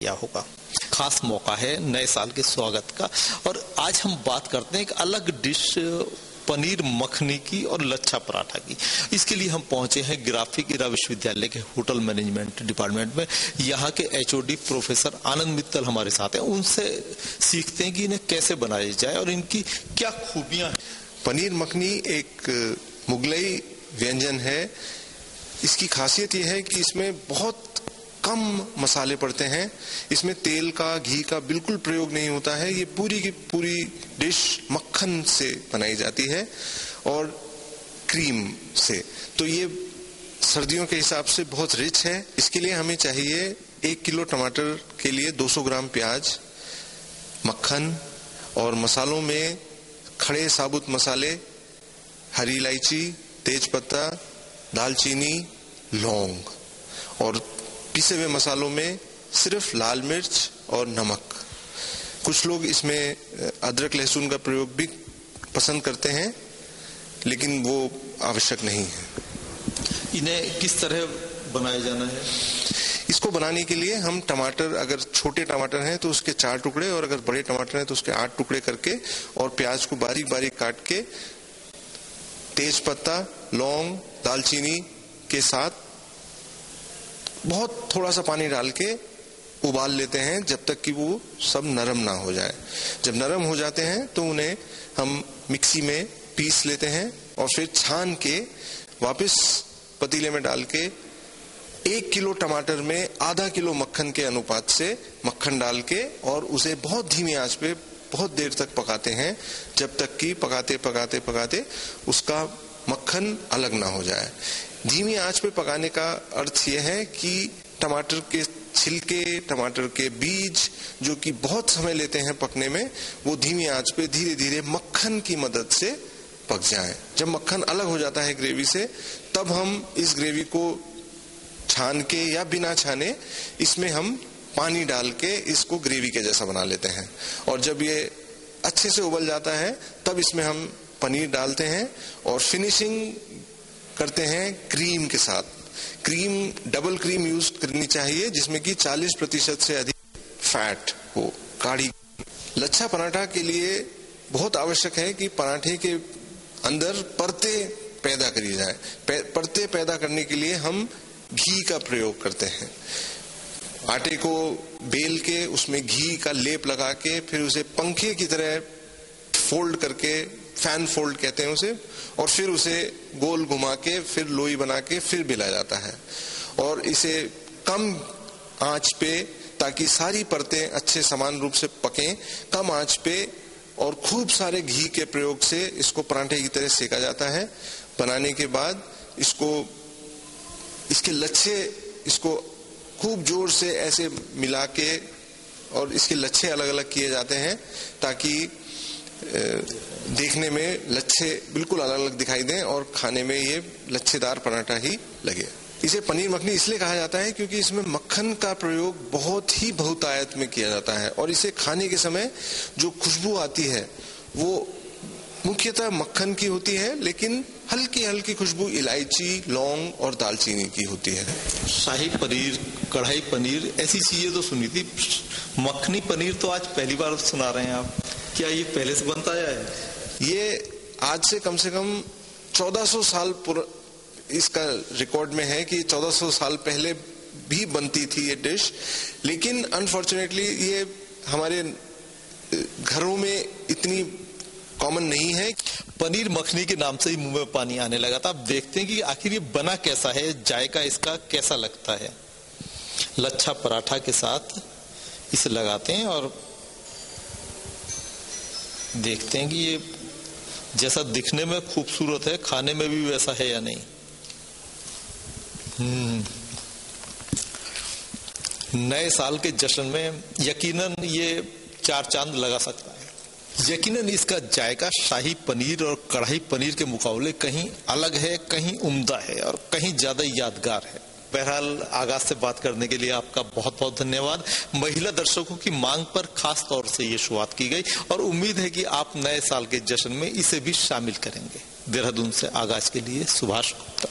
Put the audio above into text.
किया होगा। खास मौका है नए साल के स्वागत का और आज हम बात करते हैं एक अलग डिश पनीर मखनी की और लच्छा पराठा की। इसके लिए हम पहुंचे हैं ग्राफिक इरा विश्वविद्यालय के होटल मैनेजमेंट डिपार्टमेंट में। यहाँ के एचओडी प्रोफेसर आनंद मित्तल हमारे साथ हैं। उनसे सीखते हैं कि इन्हें कैसे बनाया जाए और इनकी क्या खूबियां हैं। पनीर मखनी एक मुगलई व्यंजन है। इसकी खासियत यह है कि इसमें बहुत कम मसाले पड़ते हैं। इसमें तेल का, घी का बिल्कुल प्रयोग नहीं होता है। ये पूरी की पूरी डिश मक्खन से बनाई जाती है और क्रीम से। तो ये सर्दियों के हिसाब से बहुत रिच है। इसके लिए हमें चाहिए 1 किलो टमाटर के लिए 200 ग्राम प्याज, मक्खन और मसालों में खड़े साबुत मसाले, हरी इलायची, तेज पत्ता, दालचीनी, लौंग और पिसे हुए मसालों में सिर्फ लाल मिर्च और नमक। कुछ लोग इसमें अदरक लहसुन का प्रयोग भी पसंद करते हैं, लेकिन वो आवश्यक नहीं है। इन्हें किस तरह बनाया जाना है? इसको बनाने के लिए हम टमाटर, अगर छोटे टमाटर हैं तो उसके 4 टुकड़े और अगर बड़े टमाटर हैं तो उसके 8 टुकड़े करके और प्याज को बारीक बारीक काट के तेज पत्ता, लौंग, दालचीनी के साथ बहुत थोड़ा सा पानी डाल के उबाल लेते हैं जब तक कि वो सब नरम ना हो जाए। जब नरम हो जाते हैं तो उन्हें हम मिक्सी में पीस लेते हैं और फिर छान के वापस पतीले में डाल के 1 किलो टमाटर में आधा किलो मक्खन के अनुपात से मक्खन डाल के और उसे बहुत धीमी आंच पे बहुत देर तक पकाते हैं, जब तक कि पकाते पकाते पकाते उसका मक्खन अलग ना हो जाए। धीमी आंच पे पकाने का अर्थ यह है कि टमाटर के छिलके, टमाटर के बीज जो कि बहुत समय लेते हैं पकने में, वो धीमी आंच पे धीरे धीरे मक्खन की मदद से पक जाए। जब मक्खन अलग हो जाता है ग्रेवी से, तब हम इस ग्रेवी को छान के या बिना छाने इसमें हम पानी डाल के इसको ग्रेवी के जैसा बना लेते हैं। और जब ये अच्छे से उबल जाता है तब इसमें हम पनीर डालते हैं और फिनिशिंग करते हैं क्रीम के साथ। क्रीम डबल क्रीम यूज करनी चाहिए जिसमें कि 40% से अधिक फैट हो, गाढ़ी। लच्छा पराठा के लिए बहुत आवश्यक है कि पराठे के अंदर परतें पैदा करी जाए। परतें पैदा करने के लिए हम घी का प्रयोग करते हैं। आटे को बेल के उसमें घी का लेप लगा के फिर उसे पंखे की तरह फोल्ड करके, फैन फोल्ड कहते हैं उसे, और फिर उसे गोल घुमा के फिर लोई बना के फिर बेला जाता है और इसे कम आंच पे, ताकि सारी परतें अच्छे समान रूप से पकें, कम आंच पे और खूब सारे घी के प्रयोग से इसको पराठे की तरह सेका जाता है। बनाने के बाद इसके लच्छे, इसको खूब जोर से ऐसे मिला के और इसके लच्छे अलग अलग किए जाते हैं ताकि देखने में लच्छे बिल्कुल अलग अलग दिखाई दें और खाने में ये लच्छेदार पराठा ही लगे। इसे पनीर मखनी इसलिए कहा जाता है क्योंकि इसमें मक्खन का प्रयोग बहुत ही बहुतायत में किया जाता है और इसे खाने के समय जो खुशबू आती है वो मुख्यतः मक्खन की होती है, लेकिन हल्की हल्की खुशबू इलायची, लौंग और दालचीनी की होती है। शाही पनीर, कढ़ाई पनीर, ऐसी चीजें तो सुनी थी। मखनी पनीर तो आज पहली बार सुना रहे हैं आप। क्या ये पहले से बनता आया है? ये आज से कम 1400 साल इसका रिकॉर्ड में है कि 1400 साल पहले भी बनती थी ये डिश, लेकिन अनफॉर्चुनेटली ये हमारे घरों में इतनी कॉमन नहीं है। पनीर मखनी के नाम से ही मुंह में पानी आने लगा था। अब देखते हैं कि आखिर ये बना कैसा है, जायका इसका कैसा लगता है। लच्छा पराठा के साथ इसे लगाते हैं और देखते हैं कि ये जैसा दिखने में खूबसूरत है, खाने में भी वैसा है या नहीं। नए साल के जश्न में यकीनन ये 4 चांद लगा सकता है। यकीनन इसका जायका शाही पनीर और कढ़ाई पनीर के मुकाबले कहीं अलग है, कहीं उम्दा है और कहीं ज्यादा यादगार है। बहरहाल आगाज से बात करने के लिए आपका बहुत बहुत धन्यवाद। महिला दर्शकों की मांग पर खास तौर से ये शुरुआत की गई और उम्मीद है कि आप नए साल के जश्न में इसे भी शामिल करेंगे। देहरादून से आगाज के लिए सुभाष गुप्ता।